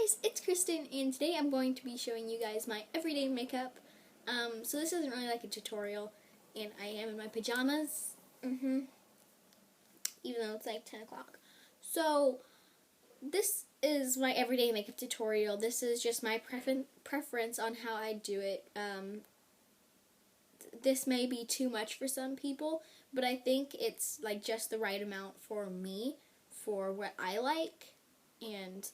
guys, it's Kristen, and today I'm going to be showing you guys my everyday makeup. So this isn't really like a tutorial, and I am in my pajamas, even though it's like 10 o'clock. So this is my everyday makeup tutorial. This is just my preference on how I do it. This may be too much for some people, but I think it's like just the right amount for me, for what I like, and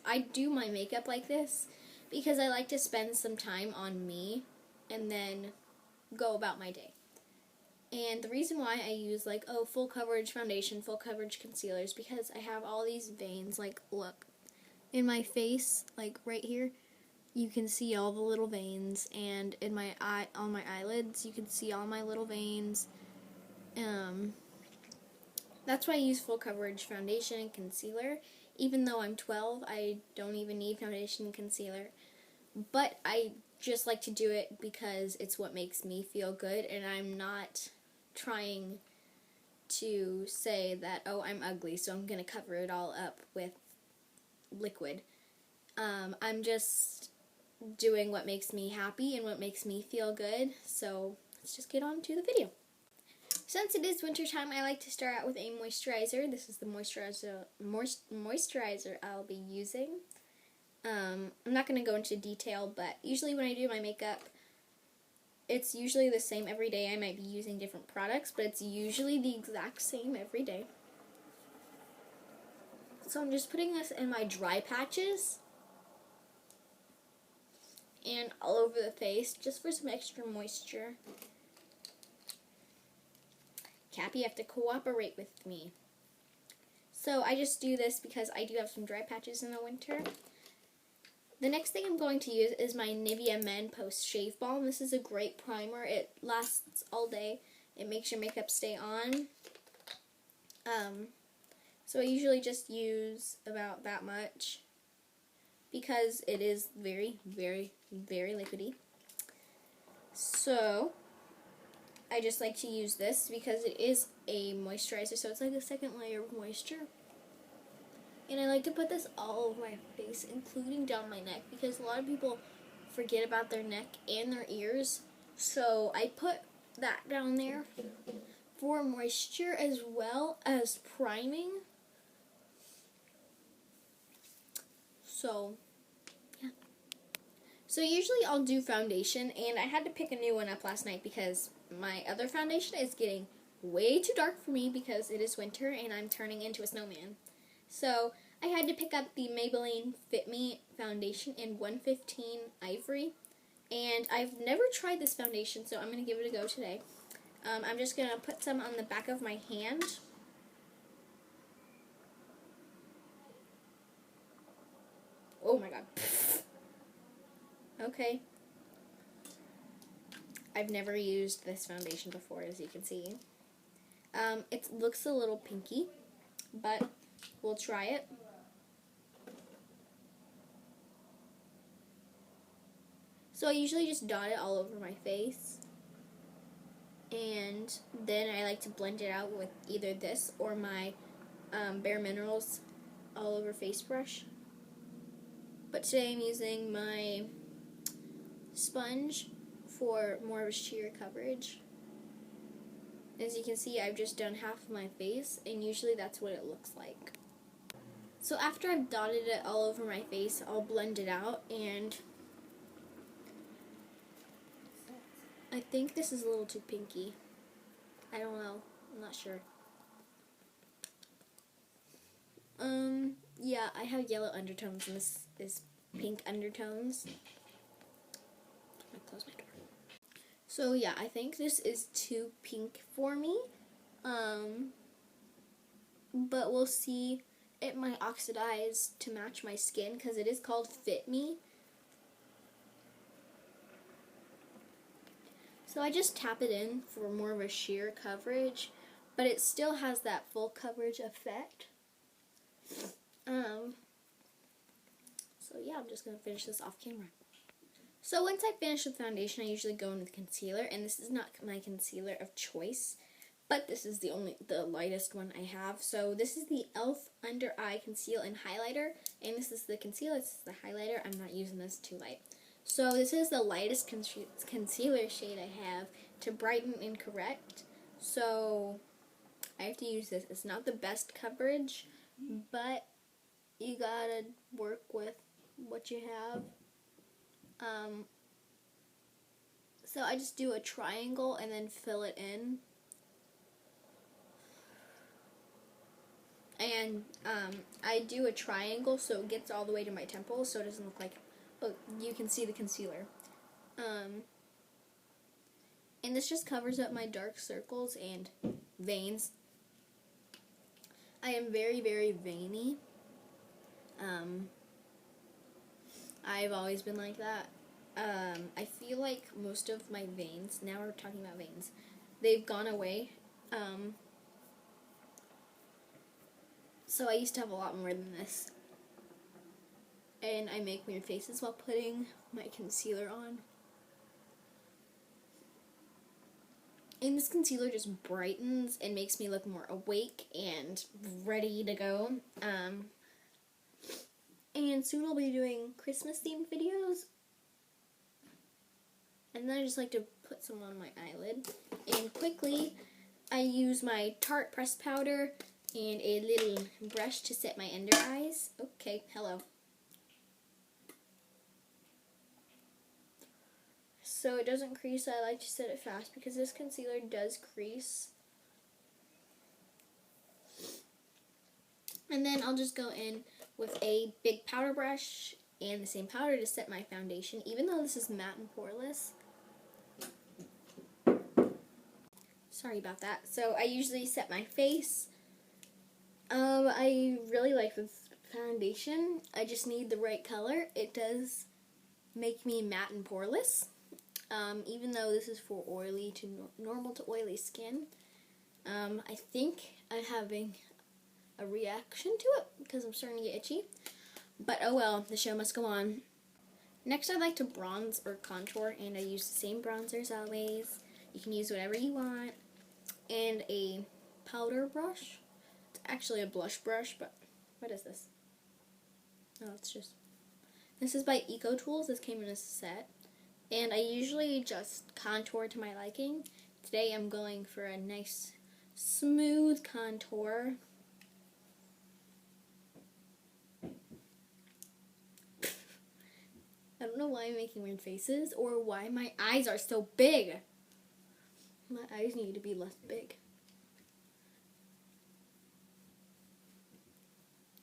I do my makeup like this because I like to spend some time on me and then go about my day. And the reason why I use like full coverage foundation, full coverage concealer is because I have all these veins. Like, look, in my face, like right here, you can see all the little veins, and in my eye, on my eyelids, you can see all my little veins. That's why I use full coverage foundation and concealer. Even though I'm 12, I don't even need foundation and concealer. But I just like to do it because it's what makes me feel good, and I'm not trying to say that, oh, I'm ugly, so I'm going to cover it all up with liquid. I'm just doing what makes me happy and what makes me feel good, so let's just get on to the video. Since it is winter time, I like to start out with a moisturizer. This is the moisturizer I'll be using. I'm not going to go into detail, but usually when I do my makeup, it's usually the same every day. I might be using different products, but it's usually the exact same every day. So I'm just putting this in my dry patches and all over the face, just for some extra moisture. Cappy, you have to cooperate with me. So I just do this because I do have some dry patches in the winter. The next thing I'm going to use is my Nivea Men Post Shave Balm. This is a great primer. It lasts all day. It makes your makeup stay on. So I usually just use about that much because it is very, very, very liquidy. So I just like to use this because it is a moisturizer, so it's like a second layer of moisture. And I like to put this all over my face, including down my neck, because a lot of people forget about their neck and their ears. So I put that down there for moisture as well as priming. So, yeah. So usually I'll do foundation, and I had to pick a new one up last night because my other foundation is getting way too dark for me because it is winter and I'm turning into a snowman. So I had to pick up the Maybelline Fit Me foundation in 115 Ivory, and I've never tried this foundation, so I'm going to give it a go today. I'm just going to put some on the back of my hand. Oh my god. Okay. I've never used this foundation before, as you can see. It looks a little pinky, but we'll try it. So I usually just dot it all over my face, and then I like to blend it out with either this or my Bare Minerals all over face brush. But today I'm using my sponge for more of a sheer coverage. As you can see, I've just done half of my face, and usually that's what it looks like. So after I've dotted it all over my face, I'll blend it out, and I think this is a little too pinky. I don't know. I'm not sure. Yeah, I have yellow undertones, and this is pink undertones. I'm gonna close my door. So yeah, I think this is too pink for me. But we'll see. It might oxidize to match my skin because it is called Fit Me. So I just tap it in for more of a sheer coverage, but it still has that full coverage effect. So yeah, I'm just going to finish this off camera. So once I finish with foundation, I usually go in with concealer, and this is not my concealer of choice, but this is the lightest one I have. So this is the e.l.f. Under Eye Conceal and Highlighter, and this is the concealer, this is the highlighter. I'm not using this too light. So this is the lightest concealer shade I have to brighten and correct. So I have to use this. It's not the best coverage, but you gotta work with what you have. So I just do a triangle and then fill it in. And I do a triangle so it gets all the way to my temple, so it doesn't look like, oh, you can see the concealer. And this just covers up my dark circles and veins. I am very, very veiny. I've always been like that. I feel like most of my veins, now we're talking about veins, they've gone away. So I used to have a lot more than this. And I make weird faces while putting my concealer on. And this concealer just brightens and makes me look more awake and ready to go. And soon I'll be doing Christmas themed videos. And then I just like to put some on my eyelid. And quickly, I use my Tarte pressed powder and a little brush to set my under eyes. Okay, hello. So it doesn't crease, I like to set it fast because this concealer does crease. And then I'll just go in with a big powder brush and the same powder to set my foundation, even though this is matte and poreless. Sorry about that. So I usually set my face. I really like this foundation. I just need the right color. It does make me matte and poreless. Even though this is for oily to normal to oily skin. I think I'm having a reaction to it because I'm starting to get itchy. But oh well, the show must go on. Next I like to bronze or contour, and I use the same bronzer as always. You can use whatever you want. And a powder brush. It's actually a blush brush, but what is this? Oh, this is by EcoTools. This came in a set. And I usually just contour to my liking. Today I'm going for a nice smooth contour. I don't know why I'm making weird faces or why my eyes are so big. My eyes need to be less big.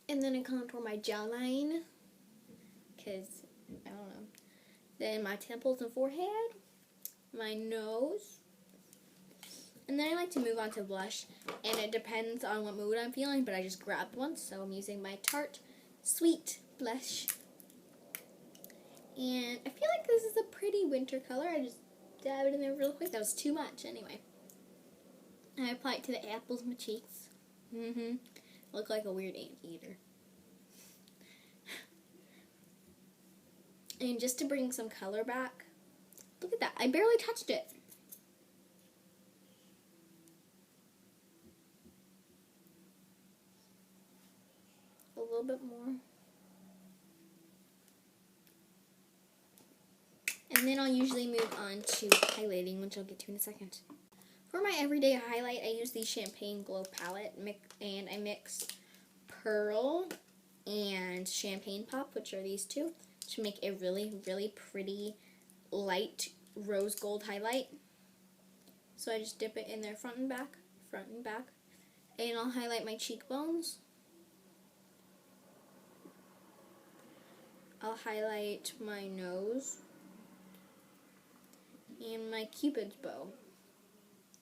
And then I contour my jawline, because, I don't know. Then my temples and forehead, my nose. And then I like to move on to blush, and it depends on what mood I'm feeling, but I just grabbed one, so I'm using my Tarte Sweet Blush. And I feel like this is a pretty winter color. I just dab it in there real quick. That was too much, anyway. I apply it to the apples of my cheeks. Look like a weird anteater. And just to bring some color back, look at that. I barely touched it. A little bit more. And then I'll usually move on to highlighting, which I'll get to in a second. For my everyday highlight, I use the Champagne Glow palette, and I mix Pearl and Champagne Pop, which are these two, to make a really, really pretty light rose gold highlight. So I just dip it in there front and back, and I'll highlight my cheekbones. I'll highlight my nose and my Cupid's bow.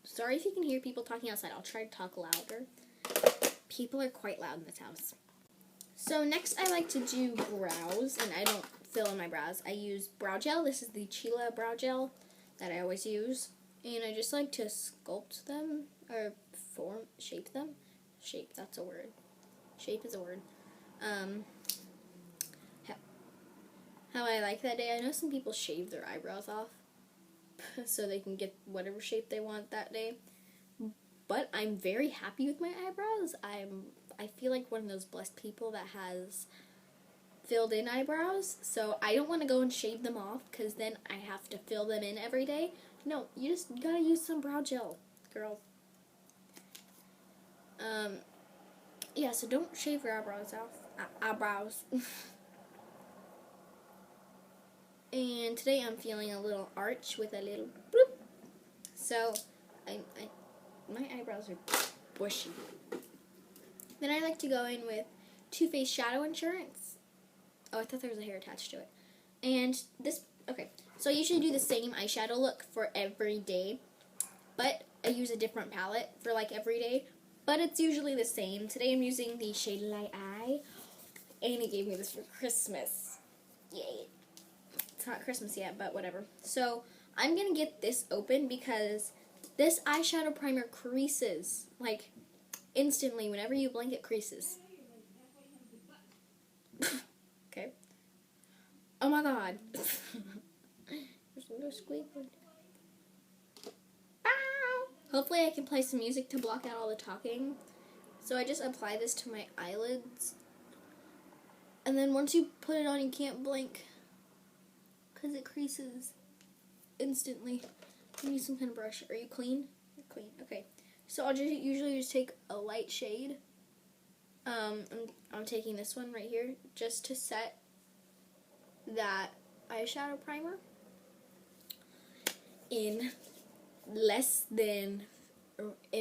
Sorry if you can hear people talking outside. I'll try to talk louder. People are quite loud in this house. So next I like to do brows, and I don't fill in my brows. I use brow gel. This is the Chila brow gel that I always use. And I just like to sculpt them, or shape them. Shape, that's a word. Shape is a word. How I like that day. I know some people shave their eyebrows off so they can get whatever shape they want that day. but I'm very happy with my eyebrows. I feel like one of those blessed people that has filled in eyebrows, so I don't want to go and shave them off because then I have to fill them in every day. No, you just gotta use some brow gel, girl. Yeah, so don't shave your eyebrows off. Eyebrows. And today I'm feeling a little arch with a little bloop. So, my eyebrows are bushy. Then I like to go in with Too Faced Shadow Insurance. Oh, I thought there was a hair attached to it. And this, okay, so I usually do the same eyeshadow look for every day, but I use a different palette for like every day, but it's usually the same. Today I'm using the shade Light Eye, and he gave me this for Christmas. Yay. It's not Christmas yet, but whatever. So I'm going to get this open because this eyeshadow primer creases, like, instantly. Whenever you blink, it creases. Okay. Oh my god. There's a little squeak. Ow! Hopefully I can play some music to block out all the talking. So I just apply this to my eyelids. And then once you put it on, you can't blink because it creases instantly. I need some kind of brush. Are you clean? You're clean. Okay. So I'll usually just take a light shade. I'm taking this one right here just to set that eyeshadow primer. In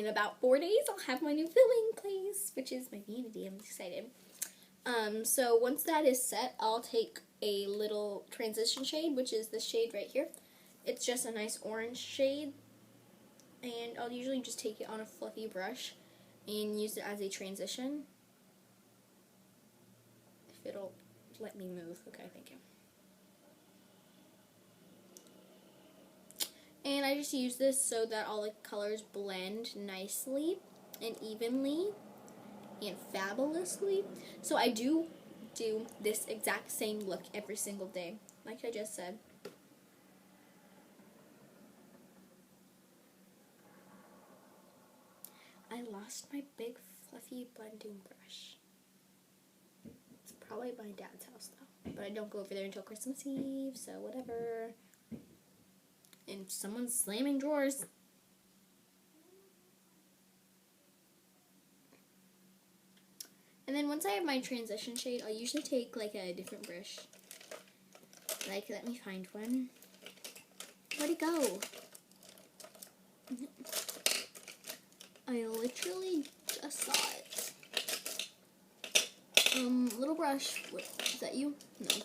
about 4 days, I'll have my new filling place, which is my vanity. I'm excited. So once that is set, I'll take a little transition shade, which is this shade right here. It's just a nice orange shade, and I'll usually just take it on a fluffy brush and use it as a transition. If it'll let me move. Okay, thank you. And I just use this so that all the colors blend nicely and evenly and fabulously. So I do this exact same look every single day, like I just said. I lost my big fluffy blending brush. It's probably at my dad's house though, but I don't go over there until Christmas Eve, so whatever. And someone's slamming drawers. And then once I have my transition shade, I'll usually take like a different brush. Like, let me find one. Where'd it go? I literally just saw it. Little brush. Wait, is that you? No.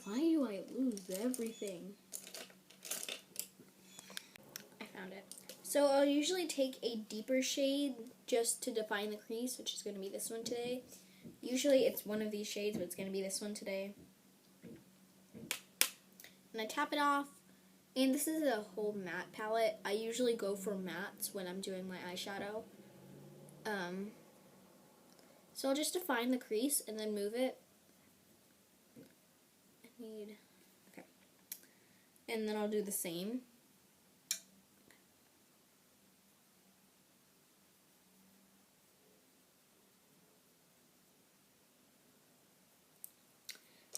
Why do I lose everything? I found it. So I'll usually take a deeper shade just to define the crease, which is going to be this one today. Usually it's one of these shades, but it's going to be this one today. And I tap it off. And this is a whole matte palette. I usually go for mattes when I'm doing my eyeshadow. So I'll just define the crease and then move it. Okay. And then I'll do the same.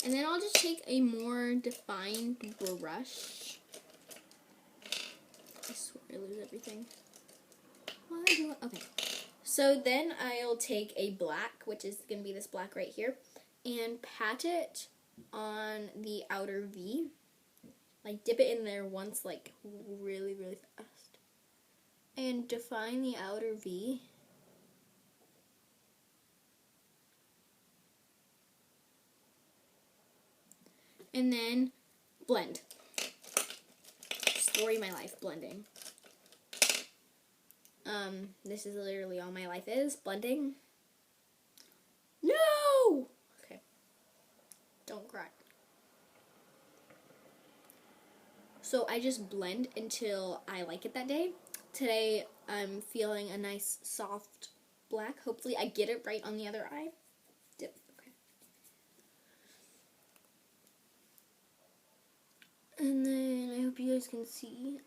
And then I'll just take a more defined brush. I swear I lose everything. Okay. So then I'll take a black, which is going to be this black right here, and pat it on the outer V. Like, dip it in there once, like, really, really fast. And define the outer V. And then blend. Story of my life, blending. This is literally all my life is, blending. No! Okay. Don't cry. So I just blend until I like it that day. Today I'm feeling a nice soft black. Hopefully I get it right on the other eye. Dip. Okay. And then I hope you guys can see.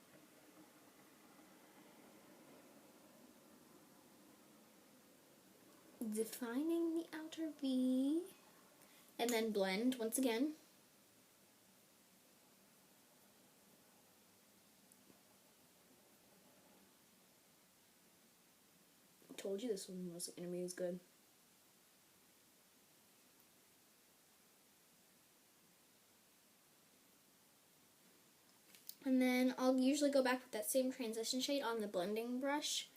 Defining the outer V. And then blend once again. I told you this one wasn't going to be as good. And then I'll usually go back with that same transition shade on the blending brush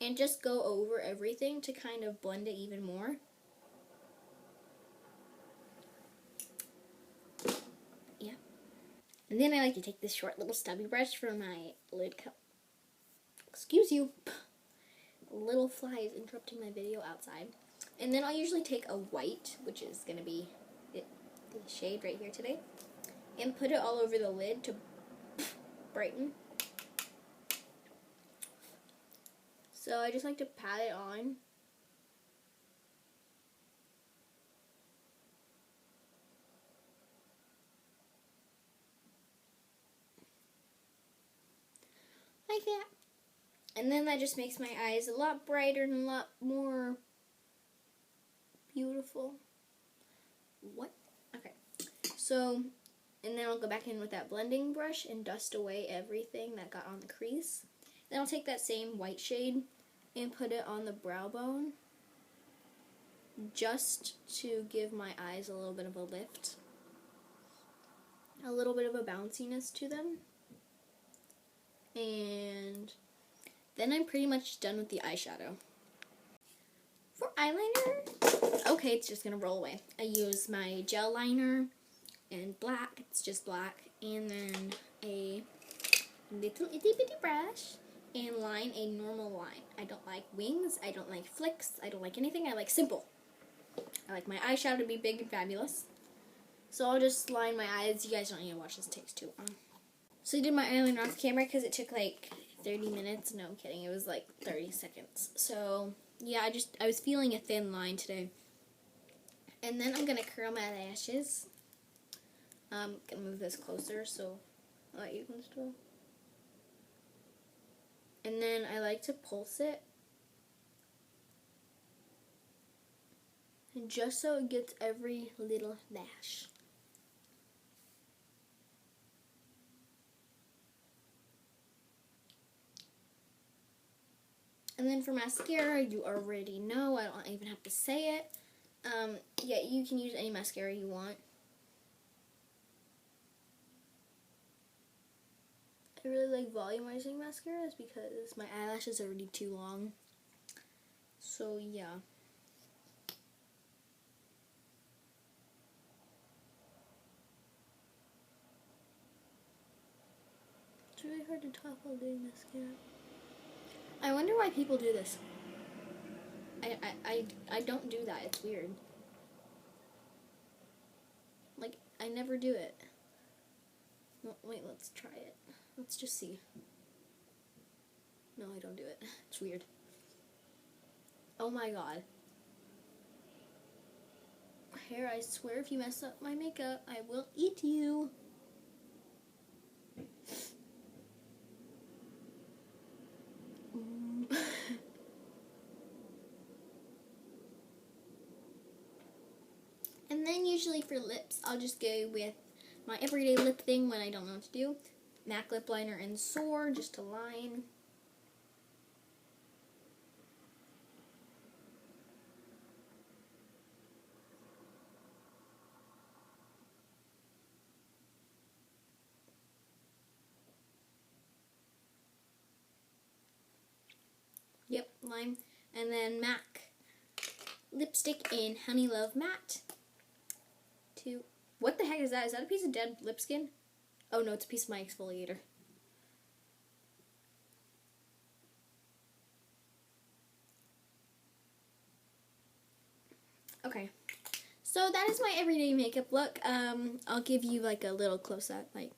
and just go over everything to kind of blend it even more. Yeah. And then I like to take this short little stubby brush for my lid cup. Excuse you. Little fly is interrupting my video outside. And then I'll usually take a white, which is going to be the shade right here today, and put it all over the lid to brighten. So I just like to pat it on. Like that. And then that just makes my eyes a lot brighter and a lot more beautiful. What? Okay. So, and then I'll go back in with that blending brush and dust away everything that got on the crease. Then I'll take that same white shade and put it on the brow bone, just to give my eyes a little bit of a lift, a little bit of a bounciness to them. And then I'm pretty much done with the eyeshadow. For eyeliner, okay, it's just gonna roll away. I use my gel liner and black, it's just black, and then a little itty bitty brush and line a normal line. I don't like wings, I don't like flicks, I don't like anything, I like simple. I like my eyeshadow to be big and fabulous. So I'll just line my eyes. You guys don't need to watch this, it takes too long. So I did my eyeliner off camera because it took like 30 minutes. No, I'm kidding, it was like 30 seconds. So yeah, I was feeling a thin line today. And then I'm gonna curl my lashes. I'm gonna move this closer so you can still. And then I like to pulse it, and just so it gets every little lash. And then for mascara, you already know, I don't even have to say it. Yeah, you can use any mascara you want. I really like volumizing mascaras because my eyelashes are already too long. So yeah. It's really hard to talk while doing mascara. I wonder why people do this. I don't do that. It's weird. Like, I never do it. No, wait, let's try it. Let's just see. No, I don't do it. It's weird. Oh my god. Hair, I swear if you mess up my makeup, I will eat you. And then usually for lips, I'll just go with my everyday lip thing when I don't know what to do. MAC lip liner and Soar, just to line. Yep, lime. And then MAC lipstick in Honey Love Matte. What the heck is that? Is that a piece of dead lip skin? Oh no, it's a piece of my exfoliator. Okay, so that is my everyday makeup look. I'll give you like a little close up, like.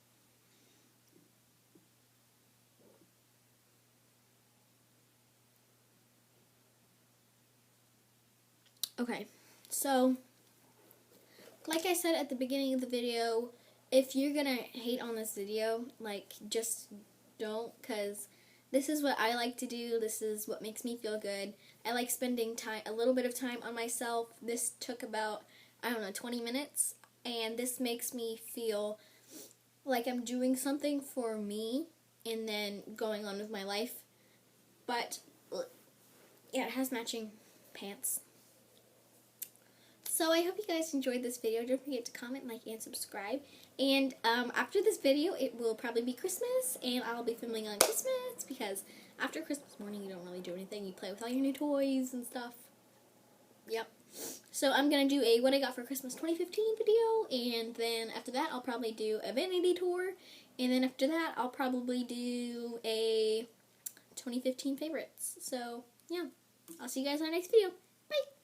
Okay, so like I said at the beginning of the video, if you're gonna hate on this video, like, just don't, because this is what I like to do. This is what makes me feel good. I like spending time, a little bit of time on myself. This took about, I don't know, 20 minutes, and this makes me feel like I'm doing something for me and then going on with my life. But yeah, it has matching pants. So I hope you guys enjoyed this video. Don't forget to comment, like, and subscribe. And after this video, it will probably be Christmas, and I'll be filming on Christmas, because after Christmas morning, you don't really do anything. You play with all your new toys and stuff. Yep. So I'm going to do a What I Got for Christmas 2015 video, and then after that, I'll probably do a vanity tour, and then after that, I'll probably do a 2015 favorites. So, yeah. I'll see you guys in our next video. Bye!